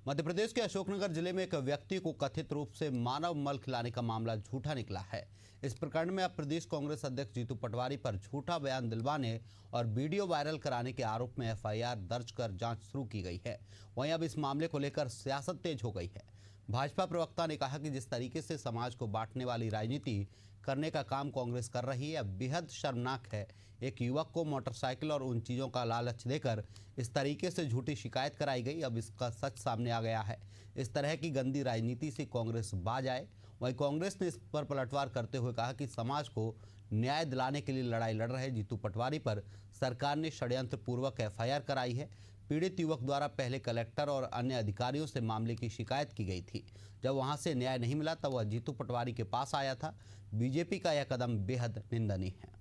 मध्य प्रदेश के अशोकनगर जिले में एक व्यक्ति को कथित रूप से मानव मल खिलाने का मामला झूठा निकला है। इस प्रकरण में अब प्रदेश कांग्रेस अध्यक्ष जीतू पटवारी पर झूठा बयान दिलवाने और वीडियो वायरल कराने के आरोप में एफआईआर दर्ज कर जांच शुरू की गई है। वहीं अब इस मामले को लेकर सियासत तेज हो गई है। भाजपा प्रवक्ता ने कहा कि जिस तरीके से समाज को बांटने वाली राजनीति करने का काम कांग्रेस कर रही है, बेहद शर्मनाक है। एक युवक को मोटरसाइकिल और उन चीज़ों का लालच देकर इस तरीके से झूठी शिकायत कराई गई। अब इसका सच सामने आ गया है। इस तरह की गंदी राजनीति से कांग्रेस बाज आए। वहीं कांग्रेस ने इस पर पलटवार करते हुए कहा कि समाज को न्याय दिलाने के लिए लड़ाई लड़ रहे जीतू पटवारी पर सरकार ने षड्यंत्र पूर्वक एफआईआर कराई है। पीड़ित युवक द्वारा पहले कलेक्टर और अन्य अधिकारियों से मामले की शिकायत की गई थी। जब वहां से न्याय नहीं मिला तब वह जीतू पटवारी के पास आया था। बीजेपी का यह कदम बेहद निंदनीय है।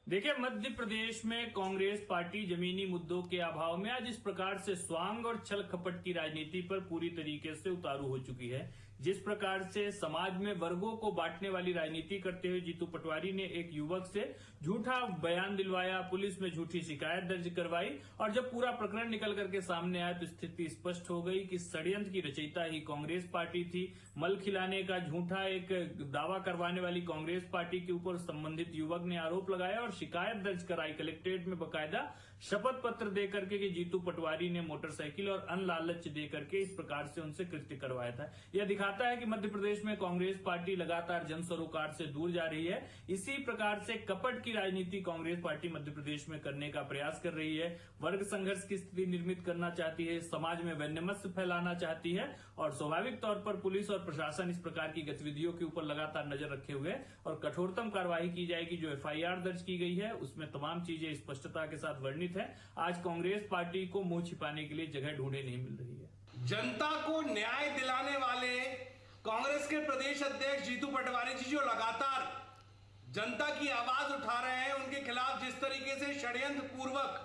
देखिए, मध्य प्रदेश में कांग्रेस पार्टी जमीनी मुद्दों के अभाव में आज इस प्रकार से स्वांग और छल कपट की राजनीति पर पूरी तरीके से उतारू हो चुकी है। जिस प्रकार से समाज में वर्गों को बांटने वाली राजनीति करते हुए जीतू पटवारी ने एक युवक से झूठा बयान दिलवाया, पुलिस में झूठी शिकायत दर्ज करवाई और जब पूरा प्रकरण निकल करके सामने आया तो स्थिति स्पष्ट हो गई कि षड्यंत्र की रचयिता ही कांग्रेस पार्टी थी। मल खिलाने का झूठा एक दावा करवाने वाली कांग्रेस पार्टी के ऊपर संबंधित युवक ने आरोप लगाया और शिकायत दर्ज कराई। कलेक्ट्रेट में बकायदा शपथ पत्र दे करके कि जीतू पटवारी ने मोटरसाइकिल और अन्य लालच दे करके इस प्रकार से उनसे कृत्य करवाया था। यह दिखाता है कि मध्य प्रदेश में कांग्रेस पार्टी लगातार जन सरोकार से दूर जा रही है। इसी प्रकार से कपट की राजनीति कांग्रेस पार्टी मध्य प्रदेश में करने का प्रयास कर रही है। वर्ग संघर्ष की स्थिति निर्मित करना चाहती है, समाज में वैन्यमस्य फैलाना चाहती है और स्वाभाविक तौर पर पुलिस और प्रशासन इस प्रकार की गतिविधियों के ऊपर लगातार नजर रखे हुए और कठोरतम कार्रवाई की जाएगी। जो एफआईआर दर्ज की गई है उसमें तमाम चीजें स्पष्टता के साथ वर्णित है। आज कांग्रेस पार्टी को मुंह छिपाने के लिए जगह ढूंढे नहीं मिल रही है। जनता को न्याय दिलाने वाले कांग्रेस के प्रदेश अध्यक्ष जीतू पटवारी जी जो लगातार जनता की आवाज उठा रहे हैं, उनके खिलाफ जिस तरीके से षड्यंत्र पूर्वक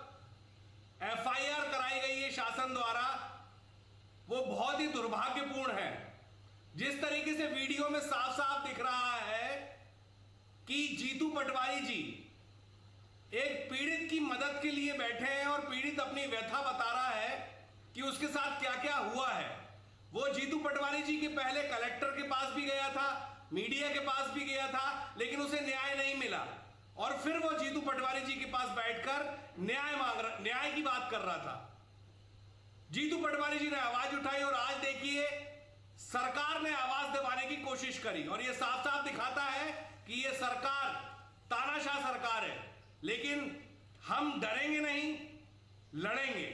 एफआईआर कराई गई है शासन द्वारा, वो बहुत ही दुर्भाग्यपूर्ण है। जिस तरीके से वीडियो में साफ साफ दिख रहा है कि जीतू पटवारी जी एक पीड़ित की मदद के लिए बैठे हैं और पीड़ित अपनी व्यथा बता रहा है कि उसके साथ क्या क्या हुआ है। वो जीतू पटवारी जी के पहले कलेक्टर के पास भी गया था, मीडिया के पास भी गया था, लेकिन उसे न्याय नहीं मिला और फिर वो जीतू पटवारी जी के पास बैठकर न्याय की बात कर रहा था। जीतू पटवारी जी ने आवाज उठाई और आज देखिए सरकार ने आवाज दबाने की कोशिश करी और ये साफ साफ दिखाता है कि ये सरकार तानाशाह सरकार है। लेकिन हम डरेंगे नहीं, लड़ेंगे।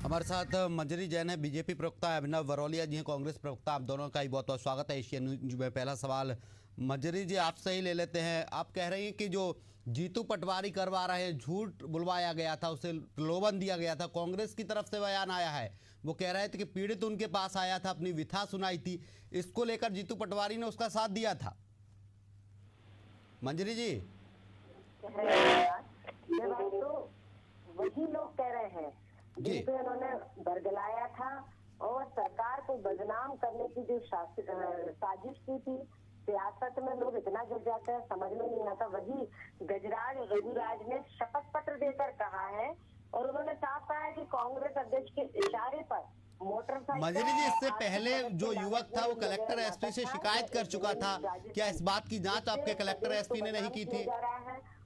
हमारे साथ मंजरी जैन है, बीजेपी प्रवक्ता अभिनव वरोलिया जी हैं, कांग्रेस प्रवक्ता। आप दोनों का ही बहुत बहुत स्वागत है एशियन न्यूज में। पहला सवाल मंजरी जी आपसे ही ले लेते हैं। आप कह रही हैं कि जो जीतू पटवारी करवा रहे हैं, झूठ बुलवाया गया था, उसे प्रलोभन दिया गया था। कांग्रेस की तरफ से बयान आया है, वो कह रहे थे कि पीड़ित उनके पास आया था, अपनी व्यथा सुनाई थी, इसको लेकर जीतू पटवारी ने उसका साथ दिया था। मंजरी जी, ये बात तो वही लोग कह रहे हैं जिनको उन्होंने बरगलाया था और सरकार को बदनाम करने की जो साजिश की थी। सियासत में लोग इतना गिर जाते हैं, समझ में नहीं आता। वही गजराज रघुराज ने शपथ पत्र देकर कहा है और उन्होंने साफ कहा है कि कांग्रेस अध्यक्ष के इशारे पर मोटरसाइकिल। मंजरी जी, इससे पहले जो युवक था वो कलेक्टर एसपी से शिकायत कर चुका था। क्या इस बात की जांच आपके कलेक्टर एसपी ने नहीं की थी?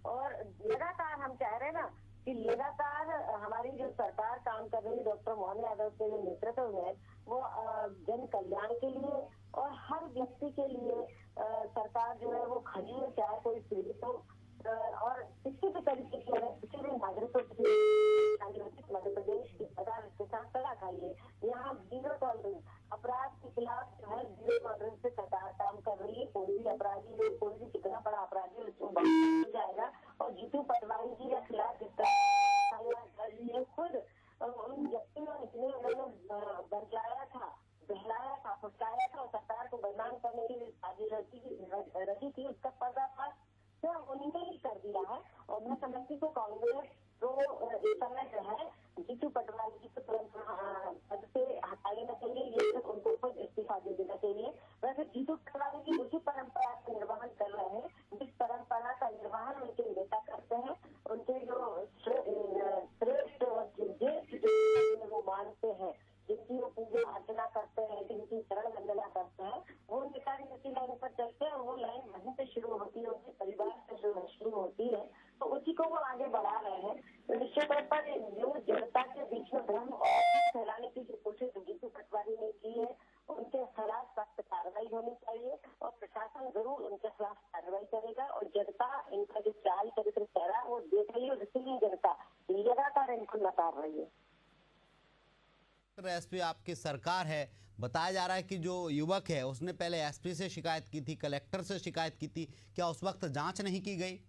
और लगातार हम कह रहे हैं ना कि लगातार हमारी जो सरकार काम कर रही है, डॉक्टर मोहन यादव के जो नेतृत्व में, वो जन कल्याण के लिए और हर व्यक्ति के लिए सरकार जो है वो खड़ी है, चाहे कोई पीड़ित हो और किसी भी तरीके की किसी भी नागरिकों मध्य प्रदेश की सरकार के साथ खड़ा खड़ी है। यहाँ जीरो टॉलरेंस, अपराध के खिलाफ जो है जीरो टॉलरेंस से सरकार काम कर रही है। कोई भी अपराधी हो, कोई भी कितना बड़ा अपराधी हो, उसको बख्शा जाएगा। और जीतू पटवारी जी के खिलाफ जिस तरह खुद उन व्यक्तियों ने इतने उन्होंने बरगलाया था, बहलाया था, फुसलाया था और सरकार को बदनाम करने की साजिश रची थी, उसका पर्दाफाश उन्होंने ही कर दिया है। और मैं समझती हूँ कांग्रेस तो श्रेष्ठ और ज्येष्ठ वो मानते हैं, जिनकी वो पूजा अर्चना करते हैं, जिनकी शरण वंदना करते हैं, वो निकाय नीति लाइन पर चलते हैं। वो लाइन वहीं से शुरू होती है, उनके परिवार से शुरू होती है, तो उसी को वो आगे बढ़ा रहे हैं। तो निश्चित तौर पर जो जनता के बीच में भ्रम और फैलाने की जो कोशिश जीतू पटवारी ने की है, उनके खिलाफ सख्त कार्रवाई होनी चाहिए और प्रशासन जरूर उनके खिलाफ कार्रवाई करेगा। और जनता इनका जो चाल चरित्र चेहरा वो देख रही है, और इसीलिए जनता लगातार इनको नकार रही है। एसपी आपकी सरकार है, बताया जा रहा है कि जो युवक है उसने पहले एसपी से शिकायत की थी, कलेक्टर से शिकायत की थी, क्या उस वक्त जांच नहीं की गई?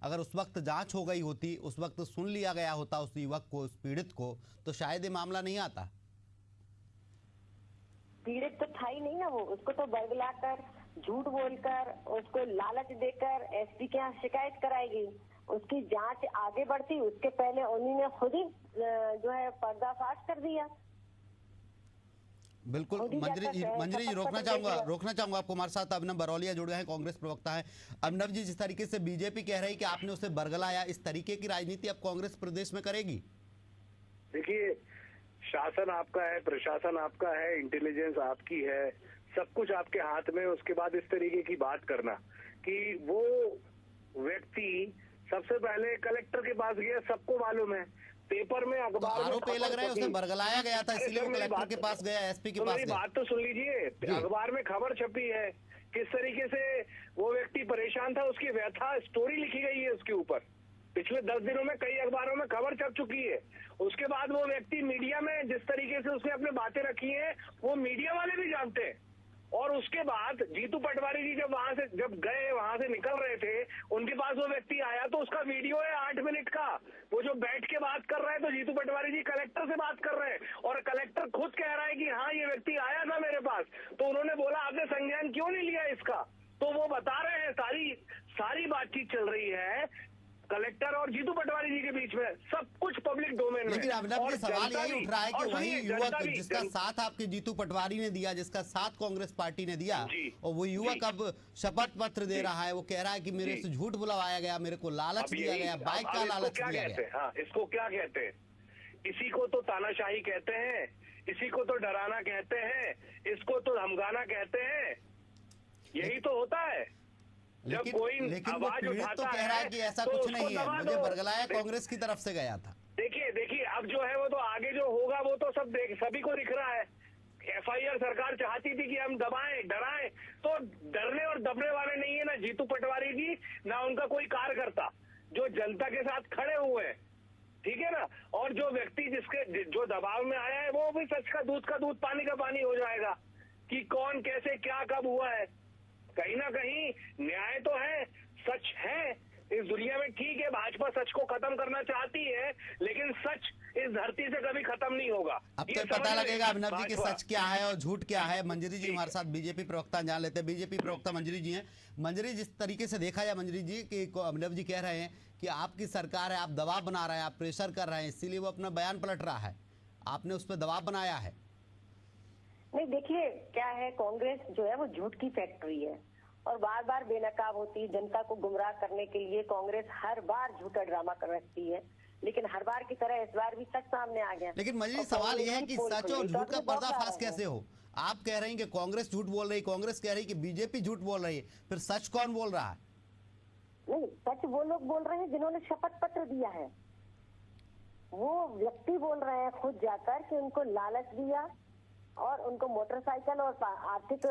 अगर उस वक्त जांच हो गई होती, उस वक्त सुन लिया गया होता उस युवक को, उस पीड़ित को, तो शायद ये मामला नहीं आता। पीड़ित तो था ही नहीं ना, वो उसको तो बरगलाकर, झूठ बोलकर, उसको लालच देकर एसपी के यहाँ शिकायत कराई गई। उसकी जांच आगे बढ़ती, उसके पहले उन्होंने खुद ही जो है पर्दाफाश कर दिया। बिल्कुल मंजरी जी, रोकना चाहूंगा आपको। हमारे साथ अभिनव बरौलिया जुड़ गए हैं, कांग्रेस प्रवक्ता है। अभिनव जी, जिस तरीके से बीजेपी कह रही है कि आपने उसे बरगलाया, इस तरीके की राजनीति अब कांग्रेस प्रदेश में करेगी? देखिए, शासन आपका है, प्रशासन आपका है, इंटेलिजेंस आपकी है, सब कुछ आपके हाथ में। उसके बाद इस तरीके की बात करना कि वो व्यक्ति सबसे पहले कलेक्टर के पास गया, सबको मालूम है, पेपर में, अखबार में आरोप ये लग रहा है उसे बरगलाया गया था, इसलिए वो कलेक्टर के पास गया, एसपी के पास गया। बात तो सुन लीजिए, अखबार में खबर छपी है किस तरीके से वो व्यक्ति परेशान था, उसकी व्यथा स्टोरी लिखी गई है उसके ऊपर। पिछले 10 दिनों में कई अखबारों में खबर छप चुकी है। उसके बाद वो व्यक्ति मीडिया में जिस तरीके से उसने अपनी बातें रखी हैं, वो मीडिया वाले भी जानते हैं। और उसके बाद जीतू पटवारी जी जब गए, वहां से निकल रहे थे, उनके पास वो व्यक्ति आया तो उसका वीडियो है 8 मिनट का, वो जो बैठ के बात कर रहा है। तो जीतू पटवारी जी कलेक्टर से बात कर रहे हैं और कलेक्टर खुद कह रहा है कि हाँ, ये व्यक्ति आया था मेरे पास, तो उन्होंने बोला आपने संज्ञान क्यों नहीं लिया इसका? तो वो बता रहे हैं, सारी बातचीत चल रही है कलेक्टर और जीतू पटवारी जी के बीच में, सब कुछ पब्लिक डोमेन में। लेकिन अभिनव जी, सवाल यही उठ रहा है कि वही युवक जिसका साथ आपके जीतू पटवारी ने दिया, जिसका साथ कांग्रेस पार्टी ने दिया, और वो युवक अब शपथ पत्र दे रहा है, वो कह रहा है कि मेरे से झूठ बुलवाया गया, मेरे को लालच दिया गया, बाइक का लालच दिया गया। हाँ, इसको क्या कहते हैं? इसी को तो तानाशाही कहते हैं, इसी को तो डराना कहते हैं, इसको तो धमकाना कहते हैं। यही तो होता है जब कोई आवाज उठाता तो कह रहा है कि ऐसा कुछ नहीं है, मुझे बरगलाया कांग्रेस की तरफ से गया था। देखिए अब जो है वो तो आगे जो होगा वो तो सभी को दिख रहा है। एफआईआर सरकार चाहती थी कि हम दबाएं, डराएं, तो डरने और दबने वाले नहीं है ना जीतू पटवारी जी, ना उनका कोई कार्यकर्ता, जो जनता के साथ खड़े हुए हैं, ठीक है ना। और जो व्यक्ति जो दबाव में आया है, वो भी सच का दूध पानी का पानी हो जाएगा कि कौन कैसे क्या कब हुआ है। कहीं ना कहीं न्याय तो है, सच है इस दुनिया में, ठीक है। भाजपा सच को खत्म करना चाहती है, लेकिन सच इस धरती से कभी खत्म नहीं होगा। अब तो पता लगेगा अभिनव जी कि सच क्या है और झूठ क्या है। मंजरी जी हमारे साथ बीजेपी प्रवक्ता जान लेते हैं, बीजेपी प्रवक्ता मंजरी जी हैं। मंजरी, जिस तरीके से देखा जाए मंजरी जी कि अभिनव जी कह रहे हैं कि आपकी सरकार है, आप दबाव बना रहे हैं, आप प्रेशर कर रहे हैं, इसीलिए वो अपना बयान पलट रहा है, आपने उस पर दबाव बनाया है। नहीं, देखिए क्या है, कांग्रेस जो है वो झूठ की फैक्ट्री है और बार बार बेनकाब होती है। जनता को गुमराह करने के लिए कांग्रेस हर बार झूठा ड्रामा कर रखती है, लेकिन हर बार की तरह इस बार भी सच सामने आ गया। लेकिन मजीद सवाल यह है कि सच और झूठ का पर्दाफाश कैसे हो? आप कह रहे हैं कि कांग्रेस झूठ बोल रही, कांग्रेस कह रही है कि बीजेपी झूठ बोल रही है, फिर सच कौन बोल रहा है? नहीं, सच वो लोग बोल रहे हैं जिन्होंने शपथ पत्र दिया है। वो व्यक्ति बोल रहे हैं खुद जाकर कि उनको लालच दिया और उनको मोटरसाइकिल और आर्थिक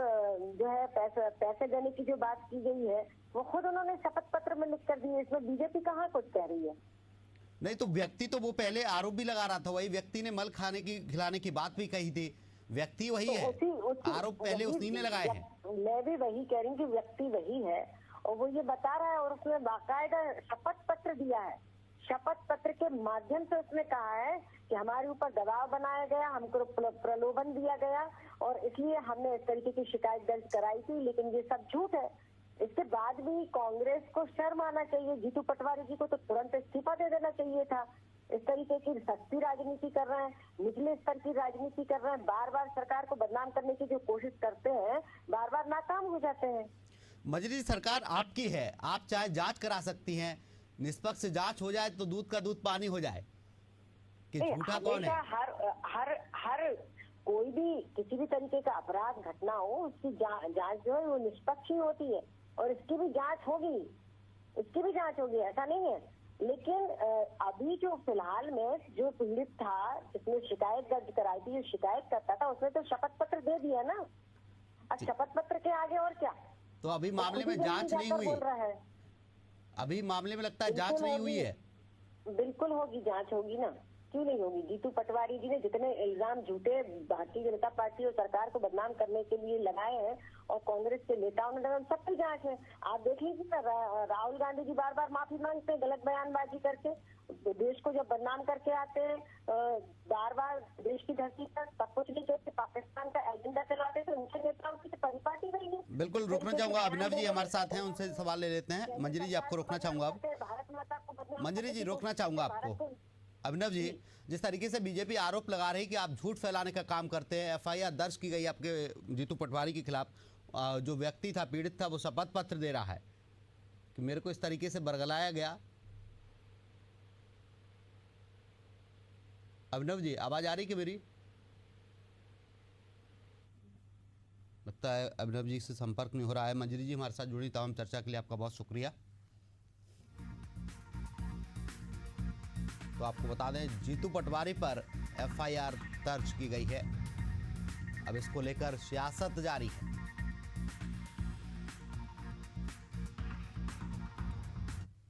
जो है पैसे देने की जो बात की गई है, वो खुद उन्होंने शपथ पत्र में लिख कर दी है। इसमें बीजेपी कहाँ कुछ कह रही है? नहीं तो व्यक्ति तो वो पहले आरोप भी लगा रहा था, वही व्यक्ति ने मल खिलाने की बात भी कही थी, व्यक्ति वही तो है, आरोप पहले उसी ने लगाए हैं। मैं भी वही कह रही हूँ कि व्यक्ति वही है और वो ये बता रहा है और उसने बाकायदा शपथ पत्र दिया है। शपथ पत्र के माध्यम से उसने कहा है कि हमारे ऊपर दबाव बनाया गया, हमको प्रलोभन दिया गया और इसलिए हमने इस तरीके की शिकायत दर्ज कराई थी, लेकिन ये सब झूठ है। इसके बाद भी कांग्रेस को शर्म आना चाहिए। जीतू पटवारी जी को तो तुरंत इस्तीफा दे देना चाहिए था। इस तरीके की सस्ती राजनीति कर रहे हैं, निचले स्तर की राजनीति कर रहे हैं, बार बार सरकार को बदनाम करने की जो कोशिश करते हैं, बार बार नाकाम हो जाते हैं। मजरी सरकार आपकी है, आप चाहे जांच करा सकती हैं, निष्पक्ष जांच हो जाए तो दूध का दूध पानी हो जाए कि नहीं, झूठा कौन है। हमेशा हर कोई भी किसी भी तरीके का अपराध घटना हो उसकी जांच जो है वो निष्पक्ष ही होती है और इसकी भी जांच होगी, ऐसा नहीं है। लेकिन अभी जो फिलहाल में जो पीड़ित था जिसने शिकायत दर्ज कराई थी, जो शिकायत करता था उसने तो शपथ पत्र दे दिया ना। अब शपथ पत्र के आगे और क्या। तो अभी मामले में जांच नहीं हुई, बोल रहा है अभी मामले में लगता है जांच नहीं हुई है। बिल्कुल होगी, जांच होगी ना, क्यों नहीं होगी। जीतू पटवारी जी ने जितने इल्जाम झूठे भारतीय जनता पार्टी और सरकार को बदनाम करने के लिए लगाए हैं और कांग्रेस के नेताओं ने सब की जांच है। आप देख लीजिए ना, राहुल गांधी जी बार बार माफी मांगते हैं गलत बयानबाजी करके, देश को जब बदनाम करके आते हैं बार बार देश की धरती पर सब कुछ नहीं कहते, पाकिस्तान का एजेंडा चलाते हैं, तो उनके नेताओं की परिपाटी रही है। बिल्कुल रोकना चाहूंगा, अभिनव जी हमारे साथ हैं, उनसे सवाल ले लेते हैं। मंजरी जी आपको रोकना चाहूंगा अब, भारत माता को बदनाम मंजरी जी रोकना चाहूंगा आपको। अभिनव जी, जिस तरीके से बीजेपी आरोप लगा रही कि आप झूठ फैलाने का काम करते हैं, एफआईआर दर्ज की गई आपके जीतू पटवारी के खिलाफ, जो व्यक्ति था पीड़ित था वो शपथ पत्र दे रहा है कि मेरे को इस तरीके से बरगलाया गया। अभिनव जी आवाज आ रही कि मेरी? लगता है अभिनव जी से संपर्क नहीं हो रहा है। मंजरी जी हमारे साथ जुड़ी तमाम चर्चा के लिए आपका बहुत शुक्रिया। तो आपको बता दें जीतू पटवारी पर एफआईआर दर्ज की गई है। अब इसको लेकर सियासत जारी है।